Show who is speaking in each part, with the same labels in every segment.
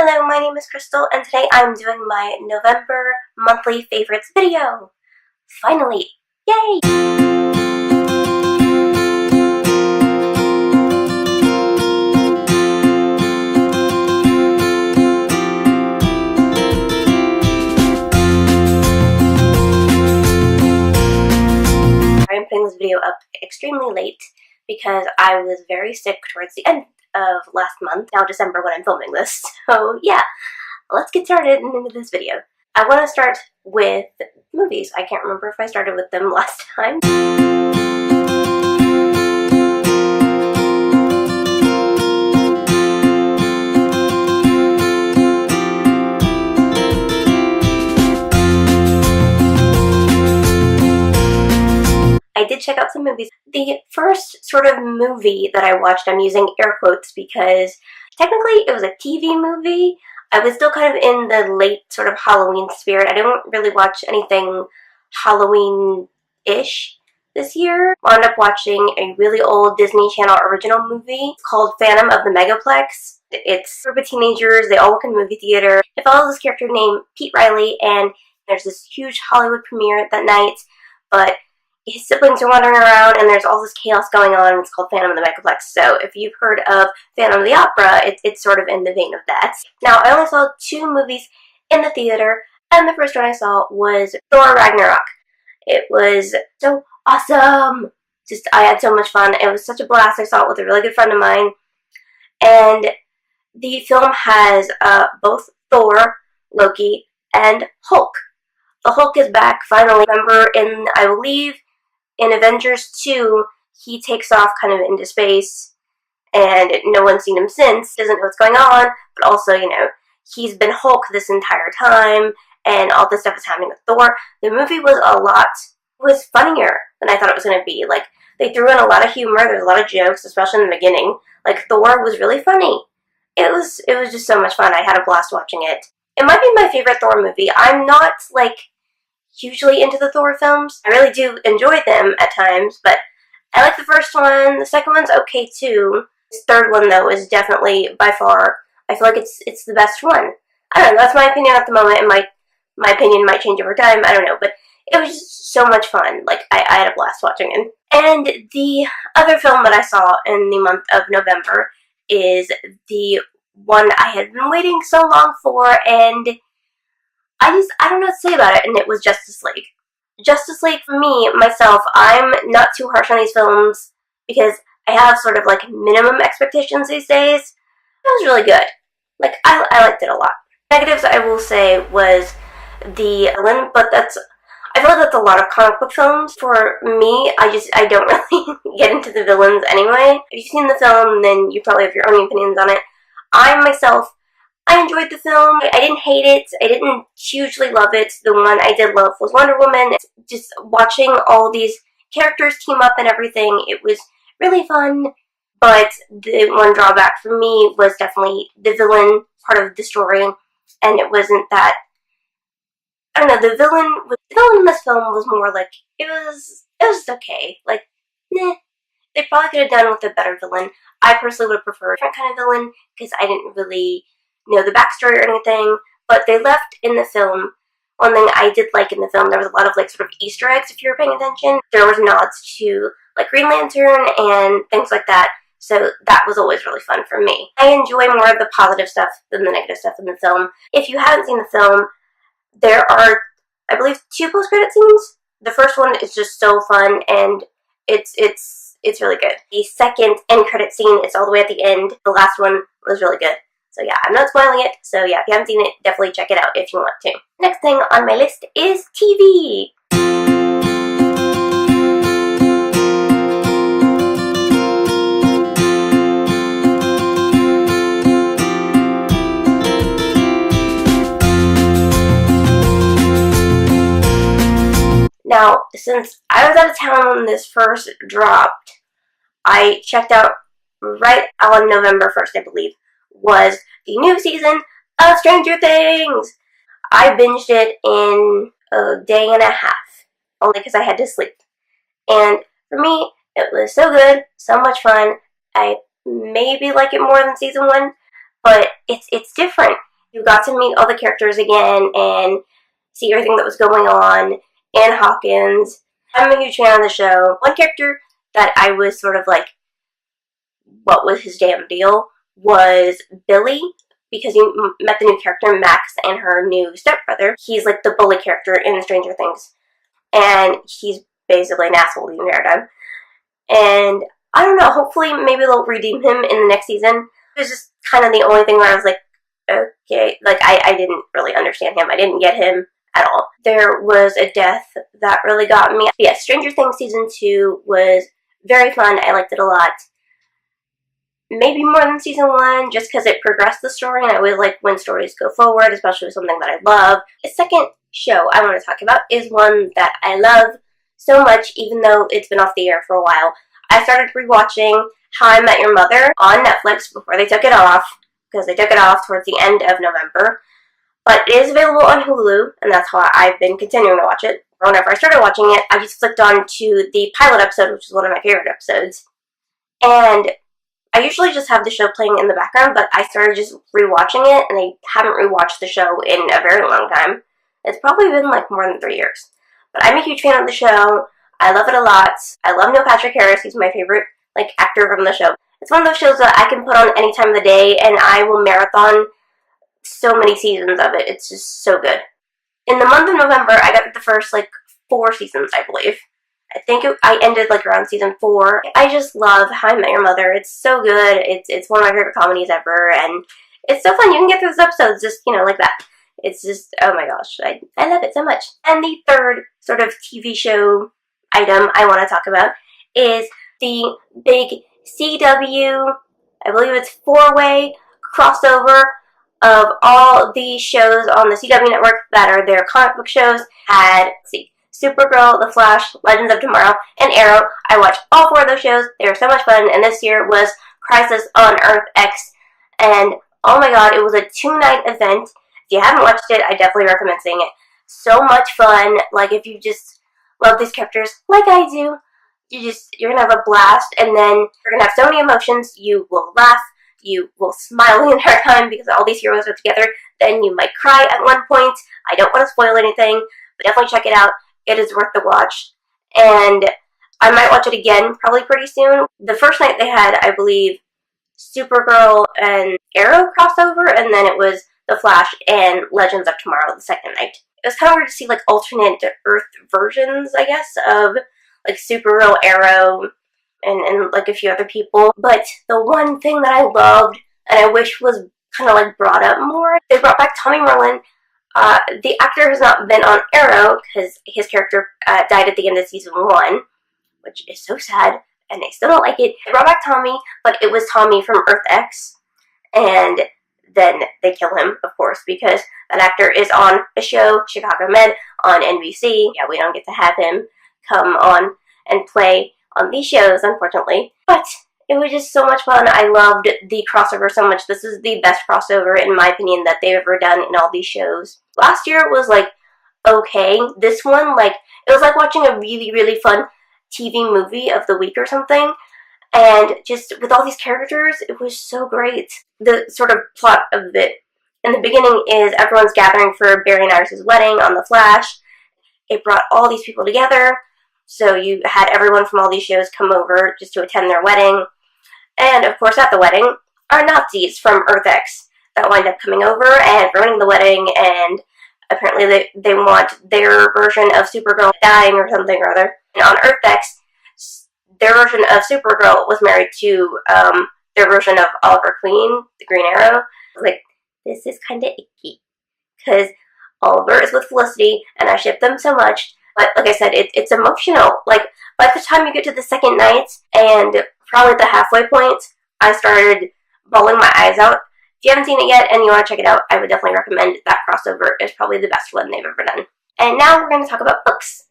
Speaker 1: Hello, my name is Krystal, and today I'm doing my November monthly favorites video. Finally! Yay! I'm putting this video up extremely late because I was very sick towards the end of last month, now December when I'm filming this. So yeah, let's get started into this video. I want to start with movies. I can't remember if I started with them last time. I did check out some movies. The first sort of movie that I watched, I'm using air quotes because technically it was a TV movie. I was still kind of in the late sort of Halloween spirit. I didn't really watch anything Halloween-ish this year. I wound up watching a really old Disney Channel original movie called Phantom of the Megaplex. It's a group of teenagers. They all work in a movie theater. It follows this character named Pete Riley, and there's this huge Hollywood premiere that night, but his siblings are wandering around and there's all this chaos going on. It's called Phantom of the Megaplex. So if you've heard of Phantom of the Opera, it's sort of in the vein of that. Now, I only saw 2 movies in the theater, and the first one I saw was Thor Ragnarok. It was so awesome. I had so much fun. It was such a blast. I saw it with a really good friend of mine. And the film has both Thor, Loki, and Hulk. The Hulk is back finally. Remember I believe, in Avengers 2, he takes off kind of into space, and no one's seen him since, doesn't know what's going on, but also, he's been Hulk this entire time, and all this stuff is happening with Thor. The movie was funnier than I thought it was going to be. Like, they threw in a lot of humor, there's a lot of jokes, especially in the beginning. Like, Thor was really funny. It was just so much fun. I had a blast watching it. It might be my favorite Thor movie. I'm not, hugely into the Thor films. I really do enjoy them at times, but I like the first one. The second one's okay too. This third one, though, is definitely, by far, I feel like it's the best one. I don't know, that's my opinion at the moment, and my opinion might change over time, I don't know, but it was just so much fun. Like, I had a blast watching it. And the other film that I saw in the month of November is the one I had been waiting so long for, and I don't know what to say about it, and it was Justice League. Justice League, for me, myself, I'm not too harsh on these films because I have sort of minimum expectations these days. It was really good. I liked it a lot. Negatives, I will say, was the villain, but I feel like that's a lot of comic book films. For me, I don't really get into the villains anyway. If you've seen the film, then you probably have your own opinions on it. I enjoyed the film. I didn't hate it. I didn't hugely love it. The one I did love was Wonder Woman. Just watching all these characters team up and everything, it was really fun. But the one drawback for me was definitely the villain part of the story. And it wasn't that, I don't know, the villain in this film was more it was just okay. Nah. They probably could have done with a better villain. I personally would have preferred a different kind of villain because I didn't really know the backstory or anything, but they left in the film. One thing I did like in the film, there was a lot of sort of Easter eggs if you were paying attention. There was nods to Green Lantern and things like that, so that was always really fun for me. I enjoy more of the positive stuff than the negative stuff in the film. If you haven't seen the film, there are, I believe, 2 post-credit scenes. The first one is just so fun, and it's really good. The second end credit scene is all the way at the end. The last one was really good. So yeah, I'm not spoiling it, so yeah, if you haven't seen it, definitely check it out if you want to. Next thing on my list is TV. Now, since I was out of town when this first dropped, I checked out right on November 1st, I believe, was the new season of Stranger Things. I binged it in a day and a half, only because I had to sleep. And for me, it was so good, so much fun. I maybe like it more than season 1, but it's different. you got to meet all the characters again and see everything that was going on. Anne Hawkins. I'm a huge fan of the show. One character that I was sort of like, what was his damn deal, was Billy, because you met the new character Max and her new stepbrother. He's like the bully character in Stranger Things, and he's basically an asshole the entire time. And I don't know, hopefully maybe they'll redeem him in the next season. It was just kind of the only thing where I was like, okay, like I didn't really understand him. I didn't get him at all. There was a death that really got me. Yes, Stranger Things Season 2 was very fun. I liked it a lot. Maybe more than Season 1, just because it progressed the story, and I always like when stories go forward, especially with something that I love. The second show I want to talk about is one that I love so much, even though it's been off the air for a while. I started rewatching How I Met Your Mother on Netflix before they took it off, because they took it off towards the end of November. But it is available on Hulu, and that's how I've been continuing to watch it. Whenever I started watching it, I just flicked on to the pilot episode, which is one of my favorite episodes. And I usually just have the show playing in the background, but I started just rewatching it, and I haven't rewatched the show in a very long time. It's probably been like more than 3 years. But I'm a huge fan of the show. I love it a lot. I love Neil Patrick Harris. He's my favorite actor from the show. It's one of those shows that I can put on any time of the day, and I will marathon so many seasons of it. It's just so good. In the month of November, I got the first 4 seasons, I believe. I think I ended around season 4. I just love How I Met Your Mother. It's so good. It's one of my favorite comedies ever, and it's so fun. You can get through those episodes just, like that. It's just, oh my gosh, I love it so much. And the third sort of TV show item I want to talk about is the big CW, I believe it's 4-way crossover of all the shows on the CW network that are their comic book shows. Let's see, Supergirl, The Flash, Legends of Tomorrow, and Arrow. I watched all 4 of those shows. They were so much fun, and this year was Crisis on Earth X, and oh my god, it was a 2-night event. If you haven't watched it, I definitely recommend seeing it. So much fun. If you just love these characters like I do, you're gonna have a blast, and then you're gonna have so many emotions. You will laugh, you will smile the entire time because all these heroes are together. Then you might cry at one point. I don't want to spoil anything, but definitely check it out. It is worth the watch, and I might watch it again probably pretty soon. The first night they had, I believe, Supergirl and Arrow crossover, and then it was The Flash and Legends of Tomorrow the second night. It was kind of weird to see alternate Earth versions, I guess, of Supergirl, Arrow, and a few other people. But the one thing that I loved and I wish was kind of brought up more, they brought back Tommy Merlin. The actor has not been on Arrow because his character died at the end of season 1, which is so sad, and I still don't like it. They brought back Tommy, but it was Tommy from Earth X, and then they kill him, of course, because that actor is on a show, Chicago Med, on NBC. Yeah, we don't get to have him come on and play on these shows, unfortunately. But it was just so much fun. I loved the crossover so much. This is the best crossover, in my opinion, that they've ever done in all these shows. Last year was, okay. This one, it was like watching a really, really fun TV movie of the week or something. And just with all these characters, it was so great. The sort of plot of it in the beginning is everyone's gathering for Barry and Iris' wedding on The Flash. It brought all these people together. So you had everyone from all these shows come over just to attend their wedding. And, of course, at the wedding are Nazis from Earth X that wind up coming over and ruining the wedding, and apparently they want their version of Supergirl dying or something or other. And on Earth X, their version of Supergirl was married to their version of Oliver Queen, the Green Arrow. This is kind of icky, because Oliver is with Felicity, and I ship them so much. But like I said, it's emotional. By the time you get to the second night, and probably at the halfway point, I started bawling my eyes out. If you haven't seen it yet and you want to check it out, I would definitely recommend that crossover. It's probably the best one they've ever done. And now we're going to talk about books.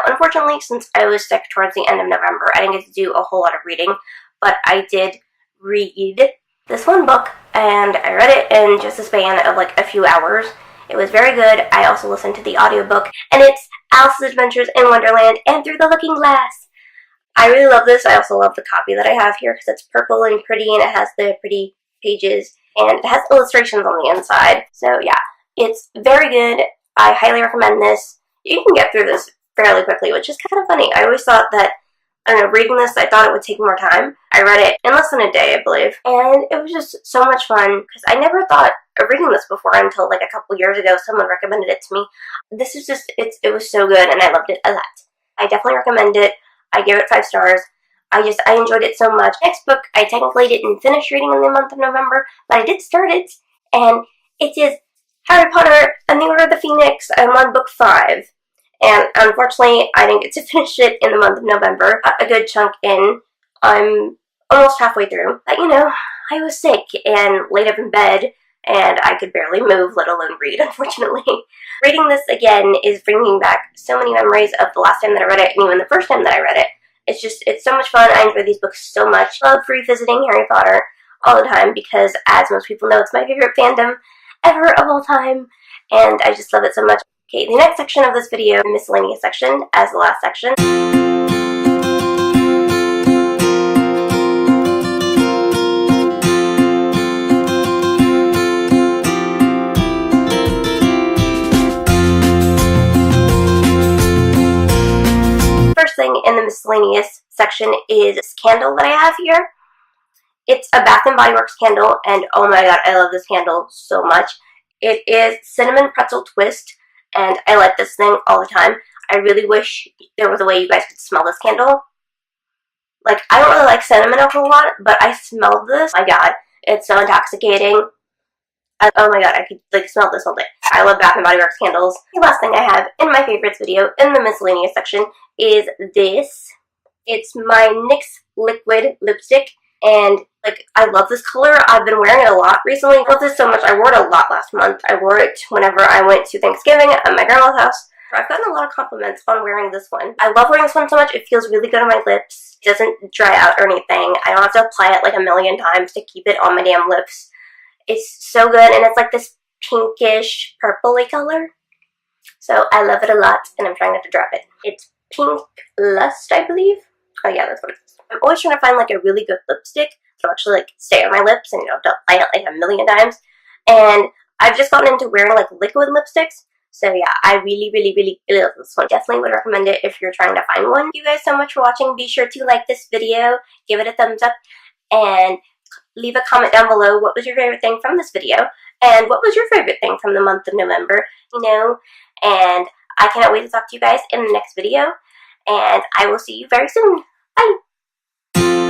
Speaker 1: Unfortunately, since I was sick towards the end of November, I didn't get to do a whole lot of reading, but I did read this one book, and I read it in just a span of like a few hours. It was very good. I also listened to the audiobook, and it's Alice's Adventures in Wonderland and Through the Looking Glass. I really love this. I also love the copy that I have here because it's purple and pretty, and it has the pretty pages, and it has illustrations on the inside. So yeah, it's very good. I highly recommend this. You can get through this fairly quickly, which is kind of funny. I always thought that, I don't know, reading this, I thought it would take more time. I read it in less than a day, I believe, and it was just so much fun because I never thought of reading this before until like a couple years ago. Someone recommended it to me. This is just, it was so good, and I loved it a lot. I definitely recommend it. I give it 5 stars. I enjoyed it so much. Next book, I technically didn't finish reading in the month of November, but I did start it, and it is Harry Potter and the Order of the Phoenix. I'm on book 5, and unfortunately, I didn't get to finish it in the month of November. A good chunk in. I'm almost halfway through. But you know, I was sick and laid up in bed, and I could barely move, let alone read, unfortunately. Reading this again is bringing back so many memories of the last time that I read it, and even the first time that I read it. It's so much fun. I enjoy these books so much. I love revisiting Harry Potter all the time because, as most people know, it's my favorite fandom ever of all time, and I just love it so much. Okay, the next section of this video, the miscellaneous section, as the last section. First thing in the miscellaneous section is this candle that I have here. It's a Bath & Body Works candle, and oh my god, I love this candle so much. It is Cinnamon Pretzel Twist, and I like this thing all the time. I really wish there was a way you guys could smell this candle. Like, I don't really like cinnamon a whole lot, but I smelled this. Oh my god, it's so intoxicating. Oh my god, I could like smell this all day. I love Bath & Body Works candles. The last thing I have in my favorites video in the miscellaneous section is this. It's my NYX liquid lipstick, and like, I love this color. I've been wearing it a lot recently. I love this so much. I wore it a lot last month. I wore it whenever I went to Thanksgiving at my grandma's house. I've gotten a lot of compliments on wearing this one. I love wearing this one so much. It feels really good on my lips. It doesn't dry out or anything. I don't have to apply it like a million times to keep it on my damn lips. It's so good, and it's like this pinkish purpley color. So I love it a lot, and I'm trying not to drop it. It's Pink Lust, I believe. Oh yeah, that's what it is. I'm always trying to find like a really good lipstick to actually like stay on my lips and, you know, don't apply it like a million times. And I've just gotten into wearing like liquid lipsticks. So yeah, I really love this one. Definitely would recommend it if you're trying to find one. Thank you guys so much for watching. Be sure to like this video, give it a thumbs up, and leave a comment down below what was your favorite thing from this video, and what was your favorite thing from the month of November, you know. And I cannot wait to talk to you guys in the next video, and I will see you very soon. Bye!